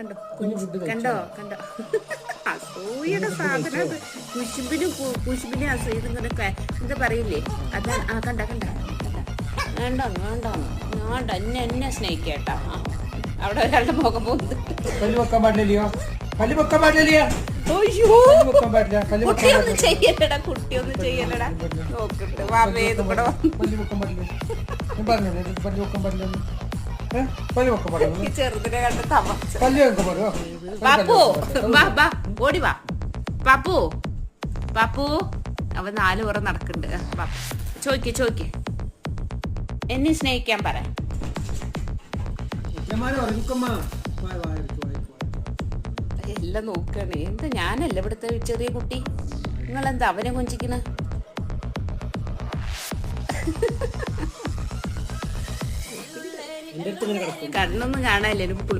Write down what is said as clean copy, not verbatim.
കണ്ടോ കണ്ടോ കണ്ടോ അസൂയുടെ സാധനം അത്. കുശുമ്പിനും അസൂയതൊക്കെ എന്താ പറയില്ലേ അതാണ്. ആ കണ്ട കണ്ട വേണ്ടോ വേണ്ടോ വേണ്ട എന്നെ സ്നേഹിക്കേട്ടാ. അവിടെ ഒരാളുടെ മുഖം പോകുന്നത്. കുട്ടിയൊന്നും ചെയ്യലടാ, കുട്ടിയൊന്നും ചെയ്യലടാ. നോക്കിട്ട് വാവേത് കൂടെ ചെറുതിനെ കണ്ട് തമച്ച. പാപ്പു വാ വാ ഓടി വാ പാപ്പു. പാപ്പു അവൻ 4 പുറം നടക്കുന്നുണ്ട്. ചോദിക്ക് എന്നെ സ്നേഹിക്കാൻ പറ. എല്ലാം നോക്കണേ. എന്താ ഞാനല്ല ഇവിടുത്തെ ചെറിയ കുട്ടി, നിങ്ങളെന്താ അവനെ കൊഞ്ചിക്കണ? കണ്ണൊന്നും കാണാനില്ല.